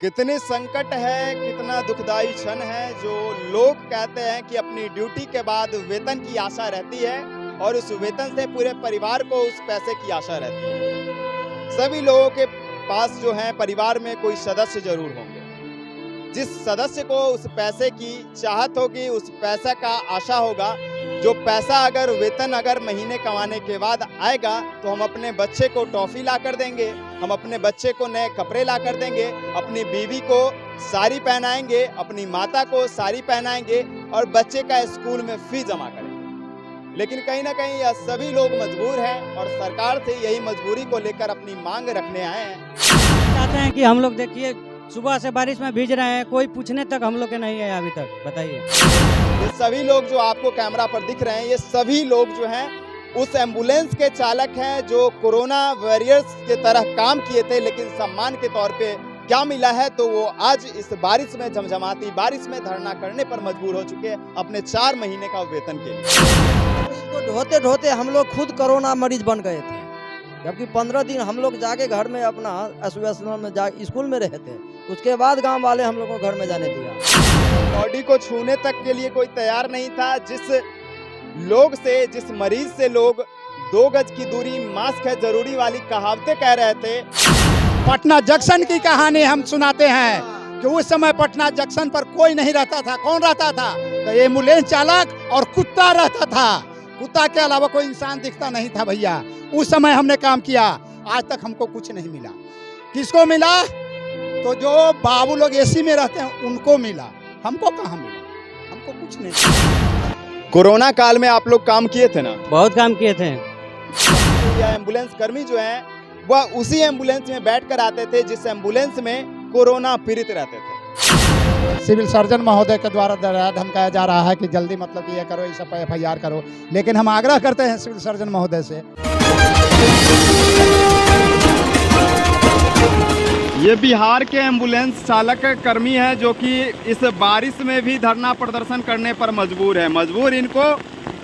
कितने संकट है, कितना दुखदाई क्षण है जो लोग कहते हैं कि अपनी ड्यूटी के बाद वेतन की आशा रहती है और उस वेतन से पूरे परिवार को उस पैसे की आशा रहती है। सभी लोगों के पास जो है परिवार में कोई सदस्य जरूर होंगे। जिस सदस्य को उस पैसे की चाहत होगी, उस पैसा का आशा होगा, जो पैसा अगर वेतन अगर महीने कमाने के बाद आएगा तो हम अपने बच्चे को टॉफी ला कर देंगे, हम अपने बच्चे को नए कपड़े ला कर देंगे, अपनी बीवी को साड़ी पहनाएंगे, अपनी माता को साड़ी पहनाएंगे और बच्चे का स्कूल में फीस जमा करेंगे। लेकिन कहीं ना कहीं यह सभी लोग मजबूर हैं और सरकार से यही मजबूरी को लेकर अपनी मांग रखने आए हैं। चाहते हैं कि हम लोग देखिए सुबह से बारिश में भीज रहे हैं, कोई पूछने तक हम लोग के नहीं है अभी तक। बताइए, ये सभी लोग जो आपको कैमरा पर दिख रहे हैं, ये सभी लोग जो हैं उस एम्बुलेंस के चालक हैं जो कोरोना वॉरियर्स के तरह काम किए थे, लेकिन सम्मान के तौर पे क्या मिला है तो वो आज इस बारिश में, झमझमाती बारिश में धरना करने पर मजबूर हो चुके हैं अपने 4 महीने का वेतन के लिए। उसको ढोते ढोते हम लोग खुद कोरोना मरीज बन गए थे, जबकि 15 दिन हम लोग जाके घर में अपना में जा स्कूल में रहे थे। उसके बाद गांव वाले हम लोग को घर में जाने दिया। बॉडी को छूने तक के लिए कोई तैयार नहीं था। जिस मरीज से लोग 2 गज की दूरी, मास्क है जरूरी वाली कहावतें कह रहे थे। पटना जंक्शन की कहानी हम सुनाते हैं कि उस समय पटना जंक्शन पर कोई नहीं रहता था। कौन रहता था? तो एम्बुलेंस चालक और कुत्ता रहता था। कुत्ता के अलावा कोई इंसान दिखता नहीं था भैया। उस समय हमने काम किया, आज तक हमको कुछ नहीं मिला। किसको मिला? तो जो बाबू लोग एसी में रहते हैं उनको मिला, हमको कहाँ मिला? हमको कुछ नहीं मिला। कोरोना काल में आप लोग काम किए थे ना? बहुत काम किए थे। यह एम्बुलेंस कर्मी जो हैं वह उसी एम्बुलेंस में बैठकर आते थे जिस एम्बुलेंस में कोरोना पीड़ित रहते थे। सिविल सर्जन महोदय के द्वारा डराया धमकाया जा रहा है कि जल्दी मतलब कि ये करो, इस पर FIR करो, लेकिन हम आग्रह करते हैं सिविल सर्जन महोदय से। ये बिहार के एम्बुलेंस चालक कर्मी है जो कि इस बारिश में भी धरना प्रदर्शन करने पर मजबूर है।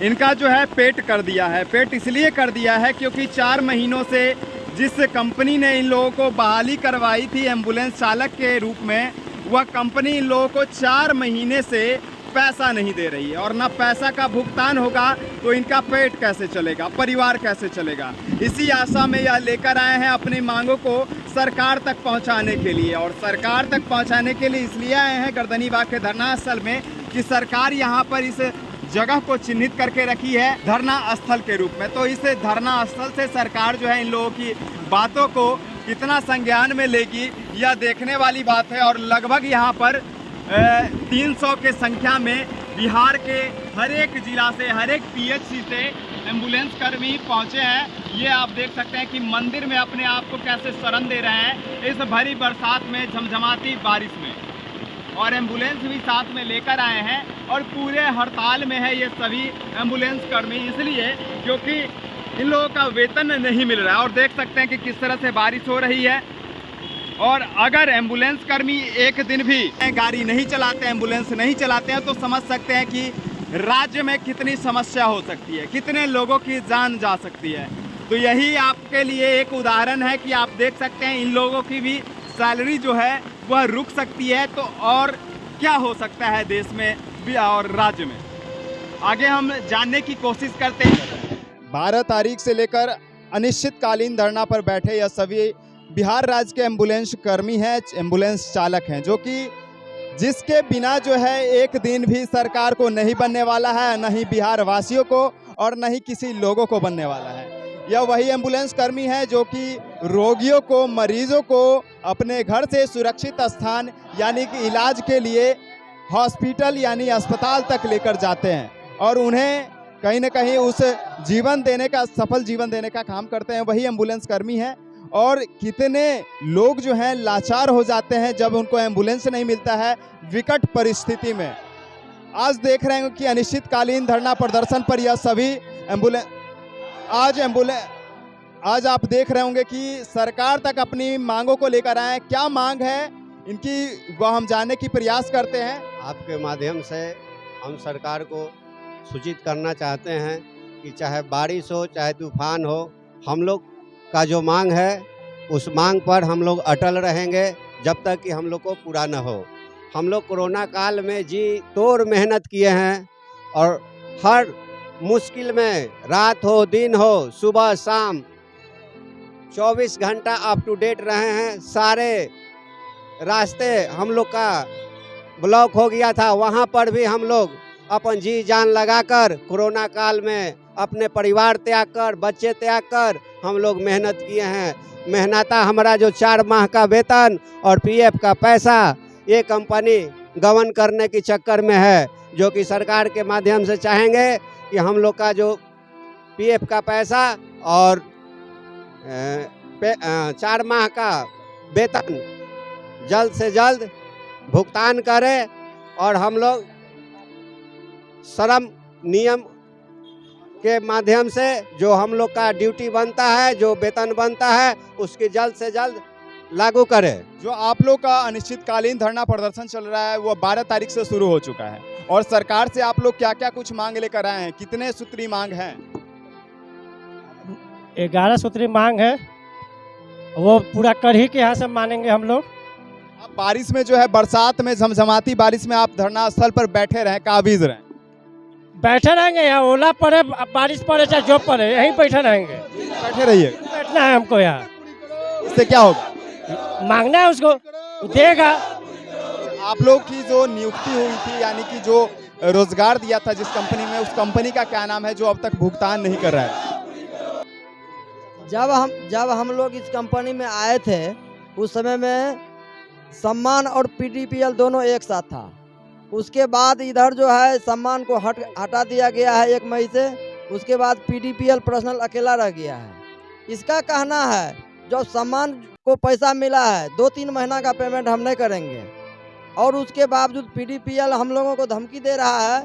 इनका जो है पेट कर दिया है। पेट इसलिए कर दिया है क्योंकि 4 महीनों से जिस कंपनी ने इन लोगों को बहाली करवाई थी एम्बुलेंस चालक के रूप में, वह कंपनी इन लोगों को 4 महीने से पैसा नहीं दे रही है और ना पैसा का भुगतान होगा तो इनका पेट कैसे चलेगा, परिवार कैसे चलेगा। इसी आशा में यह लेकर आए हैं अपनी मांगों को सरकार तक पहुंचाने के लिए। और सरकार तक पहुंचाने के लिए इसलिए आए हैं गर्दनीबाग के धरना स्थल में कि सरकार यहां पर इस जगह को चिन्हित करके रखी है धरना स्थल के रूप में। तो इस धरना स्थल से सरकार जो है इन लोगों की बातों को कितना संज्ञान में लेगी यह देखने वाली बात है। और लगभग यहाँ पर 300 के संख्या में बिहार के हर एक जिला से, हर एक PHC से एम्बुलेंस कर्मी पहुँचे हैं। ये आप देख सकते हैं कि मंदिर में अपने आप को कैसे शरण दे रहे हैं इस भरी बरसात में, झमझमाती बारिश में, और एम्बुलेंस भी साथ में लेकर आए हैं। और पूरे हड़ताल में है ये सभी एम्बुलेंस कर्मी, इसलिए क्योंकि इन लोगों का वेतन नहीं मिल रहा है। और देख सकते हैं कि किस तरह से बारिश हो रही है। और अगर एम्बुलेंस कर्मी एक दिन भी गाड़ी नहीं चलाते, एम्बुलेंस नहीं चलाते हैं, तो समझ सकते हैं कि राज्य में कितनी समस्या हो सकती है, कितने लोगों की जान जा सकती है। तो यही आपके लिए एक उदाहरण है कि आप देख सकते हैं इन लोगों की भी सैलरी जो है वह रुक सकती है। तो और क्या हो सकता है देश में भी और राज्य में, आगे हम जानने की कोशिश करते हैं। 12 तारीख से लेकर अनिश्चितकालीन धरना पर बैठे यह सभी बिहार राज्य के एम्बुलेंस कर्मी हैं, एम्बुलेंस चालक हैं, जो कि जिसके बिना जो है एक दिन भी सरकार को नहीं बनने वाला है, न ही बिहार वासियों को और न ही किसी लोगों को बनने वाला है। यह वही एम्बुलेंस कर्मी है जो कि रोगियों को, मरीजों को अपने घर से सुरक्षित स्थान यानी कि इलाज के लिए हॉस्पिटल यानी अस्पताल तक लेकर जाते हैं और उन्हें कहीं ना कहीं उस जीवन देने का, सफल जीवन देने का काम करते हैं। वही एम्बुलेंस कर्मी हैं। और कितने लोग जो हैं लाचार हो जाते हैं जब उनको एम्बुलेंस नहीं मिलता है विकट परिस्थिति में। आज देख रहे हैं कि अनिश्चितकालीन धरना प्रदर्शन पर यह सभी आज आप देख रहे होंगे कि सरकार तक अपनी मांगों को लेकर आए। क्या मांग है इनकी वह हम जानने की प्रयास करते हैं। आपके माध्यम से हम सरकार को सूचित करना चाहते हैं कि चाहे बारिश हो, चाहे तूफान हो, हम लोग का जो मांग है उस मांग पर हम लोग अटल रहेंगे जब तक कि हम लोग को पूरा न हो। हम लोग कोरोना काल में जी तोड़ मेहनत किए हैं और हर मुश्किल में रात हो दिन हो सुबह शाम 24 घंटा अप टू डेट रहे हैं। सारे रास्ते हम लोग का ब्लॉक हो गया था, वहाँ पर भी हम लोग अपन जी जान लगाकर कोरोना काल में अपने परिवार त्याग कर बच्चे त्याग कर हम लोग मेहनत किए हैं। मेहनता हमारा जो 4 माह का वेतन और पीएफ का पैसा ये कंपनी गबन करने के चक्कर में है, जो कि सरकार के माध्यम से चाहेंगे कि हम लोग का जो पीएफ का पैसा और 4 माह का वेतन जल्द से जल्द भुगतान करें और हम लोग श्रम नियम के माध्यम से जो हम लोग का ड्यूटी बनता है, जो वेतन बनता है, उसकी जल्द से जल्द लागू करें। जो आप लोग का अनिश्चितकालीन धरना प्रदर्शन चल रहा है वो 12 तारीख से शुरू हो चुका है और सरकार से आप लोग क्या क्या कुछ मांग लेकर आए हैं? कितने सूत्री मांग हैं? 11 सूत्री मांग है, वो पूरा कर ही के यहाँ से मानेंगे हम लोग। आप बारिश में जो है बरसात में झमझमाती बारिश में आप धरना स्थल पर बैठे रहें, काबिज रहें। बैठे रहेंगे, यहाँ ओला पड़े बारिश पड़े चाहे जो पड़े यहीं बैठे रहेंगे। बैठे रहिए। बैठना है हमको यहाँ। इससे क्या होगा? मांगना है उसको, देगा। आप लोग की जो नियुक्ति हुई थी यानी कि जो रोजगार दिया था जिस कंपनी में, उस कंपनी का क्या नाम है जो अब तक भुगतान नहीं कर रहा है? जब हम लोग इस कंपनी में आए थे उस समय में सम्मान और पीडीपीएल दोनों एक साथ था। उसके बाद इधर जो है सम्मान को हटा दिया गया है 1 मई से। उसके बाद पीडीपीएल पर्सनल अकेला रह गया है। इसका कहना है जो सम्मान को पैसा मिला है 2-3 महीना का पेमेंट हम नहीं करेंगे और उसके बावजूद पीडीपीएल हम लोगों को धमकी दे रहा है।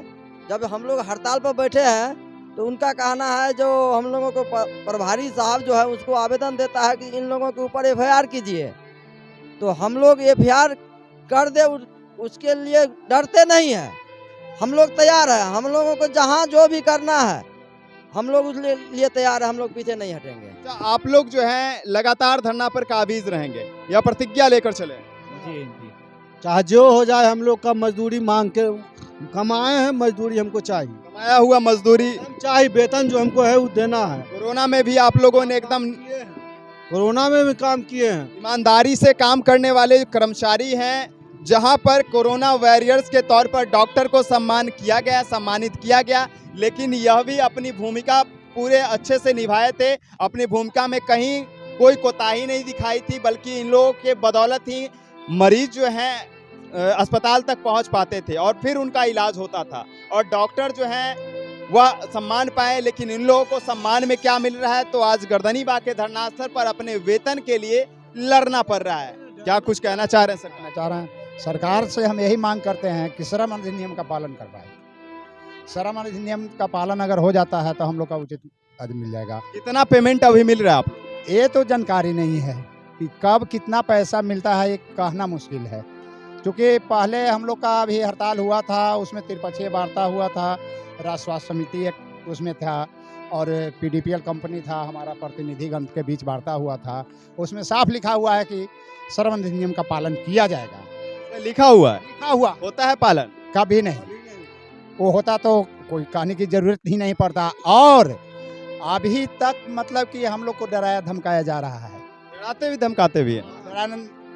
जब हम लोग हड़ताल पर बैठे हैं तो उनका कहना है जो हम लोगों को प्रभारी साहब जो है उसको आवेदन देता है कि इन लोगों के ऊपर एफआईआर कीजिए, तो हम लोग एफआईआर कर दे, उसके लिए डरते नहीं है। हम लोग तैयार है, हम लोगों को जहाँ जो भी करना है हम लोग उस लिए तैयार है, हम लोग पीछे नहीं हटेंगे। आप लोग जो है लगातार धरना पर काबिज रहेंगे या प्रतिज्ञा लेकर चले? जी जी, चाहे जो हो जाए हम लोग का मजदूरी मांग के कमाए हैं, मजदूरी हमको चाहिए, कमाया हुआ मजदूरी चाहे वेतन जो हमको है वो देना है। कोरोना में भी आप लोगों ने एकदम कोरोना में भी काम किए हैं, ईमानदारी से काम करने वाले कर्मचारी हैं। जहां पर कोरोना वॉरियर्स के तौर पर डॉक्टर को सम्मानित किया गया, लेकिन यह भी अपनी भूमिका पूरे अच्छे से निभाए थे। अपनी भूमिका में कहीं कोई कोताही नहीं दिखाई थी, बल्कि इन लोगों के बदौलत ही मरीज जो हैं अस्पताल तक पहुंच पाते थे और फिर उनका इलाज होता था और डॉक्टर जो हैं वह सम्मान पाए। लेकिन इन लोगों को सम्मान में क्या मिल रहा है? तो आज गर्दनीबाग के धरना स्थल पर अपने वेतन के लिए लड़ना पड़ रहा है। क्या कुछ कहना चाह रहे हैं? कहना चाह रहे हैं सरकार से हम यही मांग करते हैं कि श्रम अधिनियम का पालन करवाए। श्रम अधिनियम का पालन अगर हो जाता है तो हम लोग का उचित अधि मिल जाएगा। कितना पेमेंट अभी मिल रहा है आप लोग? ये तो जानकारी नहीं है कि कब कितना पैसा मिलता है, ये कहना मुश्किल है, क्योंकि पहले हम लोग का भी हड़ताल हुआ था, उसमें त्रिपक्षीय वार्ता हुआ था, राष्ट्र स्वास्थ्य समिति एक उसमें था और पीडीपीएल कंपनी था, हमारा प्रतिनिधिगण के बीच वार्ता हुआ था। उसमें साफ लिखा हुआ है कि श्रम अधिनियम का पालन किया जाएगा। लिखा हुआ है? लिखा हुआ होता है पालन? कभी नहीं। वो होता तो कोई कहने की जरूरत ही नहीं पड़ता। और अभी तक मतलब कि हम लोग को डराया धमकाया जा रहा है। डराते भी धमकाते भी हैं?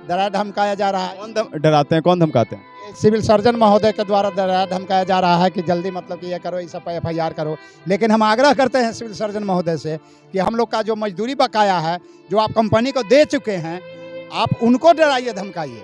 डराया धमकाया जा रहा है। कौन डराते हैं, कौन धमकाते हैं? सिविल सर्जन महोदय के द्वारा डराया धमकाया जा रहा है कि जल्दी मतलब कि ये करो, इस पर एफआईआर करो। लेकिन हम आग्रह करते हैं सिविल सर्जन महोदय से कि हम लोग का जो मजदूरी बकाया है, जो आप कंपनी को दे चुके हैं, आप उनको डराइए धमकाइए।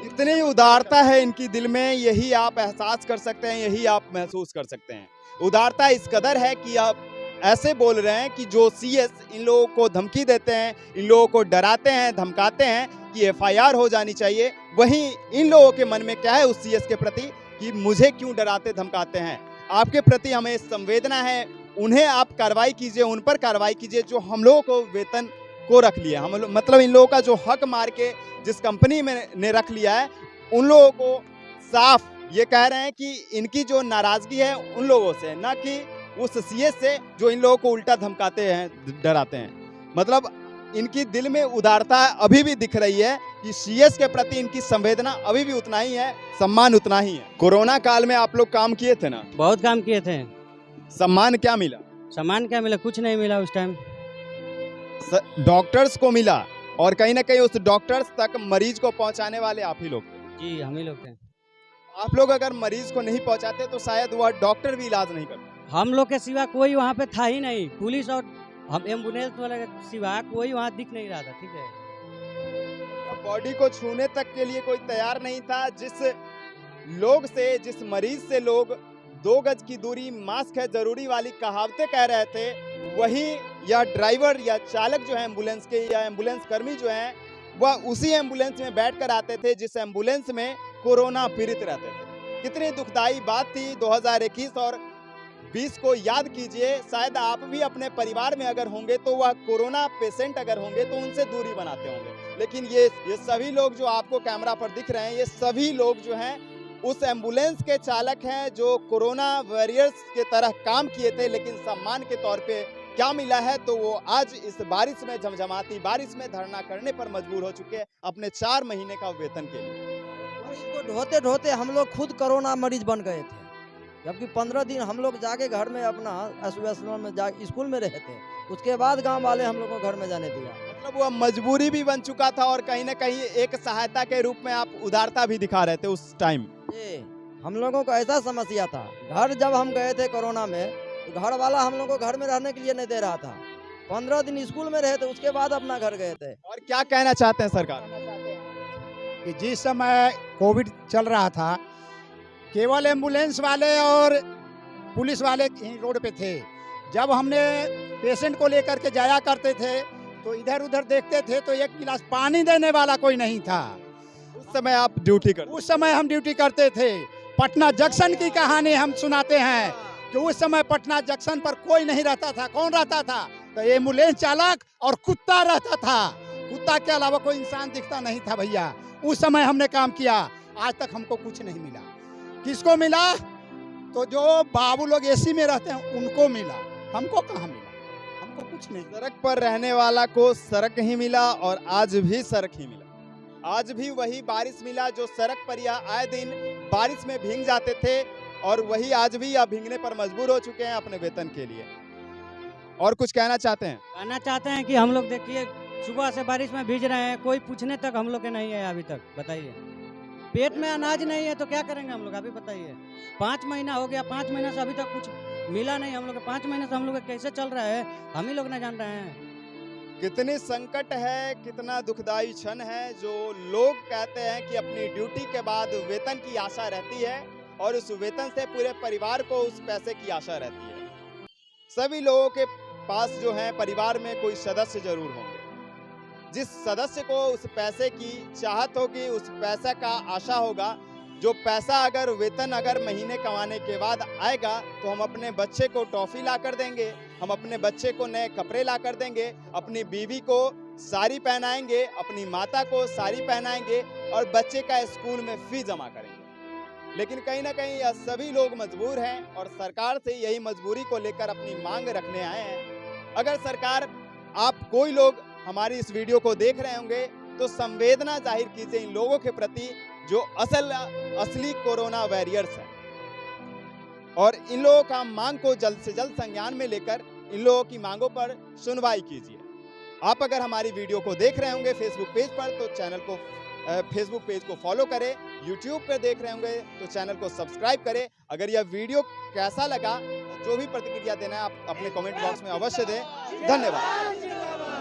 इतनी उदारता है इनकी दिल में, यही आप एहसास कर सकते हैं, यही आप महसूस कर सकते हैं। उदारता इस कदर है कि आप ऐसे बोल रहे हैं कि जो सीएस इन लोगों को धमकी देते हैं, इन लोगों को डराते हैं, धमकाते हैं कि एफआईआर हो जानी चाहिए, वहीं इन लोगों के मन में क्या है उस सीएस के प्रति कि मुझे क्यों डराते धमकाते हैं। आपके प्रति हमें संवेदना है, उन्हें आप कार्रवाई कीजिए, उन पर कार्रवाई कीजिए जो हम लोगों को वेतन को रख लिया, हम मतलब इन लोगों का जो हक मार के जिस कंपनी में ने रख लिया है, उन लोगों को साफ ये कह रहे हैं कि इनकी जो नाराजगी है उन लोगों से, ना कि उस सीएस से जो इन लोगों को उल्टा धमकाते हैं, डराते हैं। मतलब इनकी दिल में उदारता अभी भी दिख रही है कि सीएस के प्रति इनकी संवेदना अभी भी उतना ही है, सम्मान उतना ही है। कोरोना काल में आप लोग काम किए थे ना, बहुत काम किए थे। सम्मान क्या मिला? सामान क्या मिला? कुछ नहीं मिला उस टाइम। डॉक्टर्स को मिला और कहीं ना कहीं उस डॉक्टर्स तक मरीज को पहुंचाने वाले आप ही लोग थे। जी हम ही लोग थे। आप लोग अगर मरीज को नहीं पहुंचाते तो शायद वह डॉक्टर भी इलाज नहीं करते। हम लोग के सिवा कोई वहाँ पे था ही नहीं। पुलिस और हम एम्बुलेंस वाले के सिवा कोई वहाँ दिख नहीं रहा था। ठीक है, बॉडी को छूने तक के लिए कोई तैयार नहीं था। जिस लोग से, जिस मरीज से लोग 2 गज की दूरी, मास्क है जरूरी वाली कहावतें कह रहे थे, वही या ड्राइवर या चालक जो है एम्बुलेंस के, या एम्बुलेंस कर्मी जो हैं, वह उसी एम्बुलेंस में बैठकर आते थे जिस एम्बुलेंस में कोरोना पीड़ित रहते थे। कितनी दुखदाई बात थी। 2021 और 20 को याद कीजिए। शायद आप भी अपने परिवार में अगर होंगे तो वह कोरोना पेशेंट अगर होंगे तो उनसे दूरी बनाते होंगे। लेकिन ये सभी लोग जो आपको कैमरा पर दिख रहे हैं, ये सभी लोग जो हैं उस एम्बुलेंस के चालक हैं जो कोरोना वॉरियर्स के तरह काम किए थे। लेकिन सम्मान के तौर पे क्या मिला है तो वो आज इस बारिश में, झमझमाती बारिश में धरना करने पर मजबूर हो चुके हैं अपने 4 महीने का वेतन के लिए। इसको ढोते ढोते हम लोग खुद कोरोना मरीज बन गए थे। जबकि 15 दिन हम लोग जाके घर में अपना एसोसिएशन में जा स्कूल में रहे थे। उसके बाद गांव वाले हम लोग को घर में जाने दिया। मतलब वह मजबूरी भी बन चुका था और कहीं ना कहीं एक सहायता के रूप में आप उदारता भी दिखा रहे थे उस टाइम। ये हम लोगों को ऐसा समस्या था। घर जब हम गए थे कोरोना में तो घर वाला हम लोग को घर में रहने के लिए नहीं दे रहा था। 15 दिन स्कूल में रहे थे, उसके बाद अपना घर गए थे। और क्या कहना चाहते हैं सरकार? कि जिस समय कोविड चल रहा था, केवल एम्बुलेंस वाले और पुलिस वाले ही रोड पे थे। जब हमने पेशेंट को लेकर के जाया करते थे तो इधर उधर देखते थे तो एक गिलास पानी देने वाला कोई नहीं था। उस समय आप ड्यूटी करते? उस समय हम ड्यूटी करते थे। पटना जंक्शन की कहानी हम सुनाते हैं कि उस समय पटना जंक्शन पर कोई नहीं रहता था। कौन रहता था? तो एम्बुलेंस चालक और कुत्ता रहता था। कुत्ता के अलावा कोई इंसान दिखता नहीं था भैया। उस समय हमने काम किया। आज तक हमको कुछ नहीं मिला। किसको मिला? तो जो बाबू लोग एसी में रहते हैं उनको मिला। हमको कहाँ मिला? हमको कुछ नहीं। सड़क पर रहने वाला को सड़क ही मिला और आज भी सड़क ही मिला। आज भी वही बारिश मिला जो सड़क पर या आए दिन बारिश में भीग जाते थे और वही आज भी या भीगने पर मजबूर हो चुके हैं अपने वेतन के लिए। और कुछ कहना चाहते हैं? कहना चाहते हैं कि हम लोग देखिए सुबह से बारिश में भीज रहे हैं, कोई पूछने तक हम लोग के नहीं है अभी तक। बताइए, पेट में अनाज नहीं है तो क्या करेंगे हम लोग? अभी बताइए, 5 महीना हो गया, 5 महीना से अभी तक कुछ मिला नहीं हम लोग को। 5 महीने से हम लोग कैसे चल रहा है हम ही लोग नहीं जान रहे हैं। कितनी संकट है, कितना दुखदाई क्षण है जो लोग कहते हैं कि अपनी ड्यूटी के बाद वेतन की आशा रहती है और उस वेतन से पूरे परिवार को उस पैसे की आशा रहती है। सभी लोगों के पास जो है परिवार में कोई सदस्य जरूर होंगे जिस सदस्य को उस पैसे की चाहत होगी, उस पैसे का आशा होगा। जो पैसा अगर वेतन अगर महीने कमाने के बाद आएगा तो हम अपने बच्चे को टॉफी ला कर देंगे, हम अपने बच्चे को नए कपड़े ला कर देंगे, अपनी बीवी को साड़ी पहनाएंगे, अपनी माता को साड़ी पहनाएंगे और बच्चे का स्कूल में फीस जमा करेंगे। लेकिन कहीं ना कहीं यह सभी लोग मजबूर हैं और सरकार से यही मजबूरी को लेकर अपनी मांग रखने आए हैं। अगर सरकार, आप कोई लोग हमारी इस वीडियो को देख रहे होंगे तो संवेदना जाहिर कीजिए इन लोगों के प्रति जो असली कोरोना वॉरियर्स हैं और इन लोगों का मांग को जल्द से जल्द संज्ञान में लेकर इन लोगों की मांगों पर सुनवाई कीजिए। आप अगर हमारी वीडियो को देख रहे होंगे फेसबुक पेज पर तो चैनल को फेसबुक पेज को फॉलो करें, यूट्यूब पर देख रहे होंगे तो चैनल को सब्सक्राइब करें। अगर यह वीडियो कैसा लगा, जो भी प्रतिक्रिया देना है आप अपने कमेंट बॉक्स में अवश्य दें। धन्यवाद।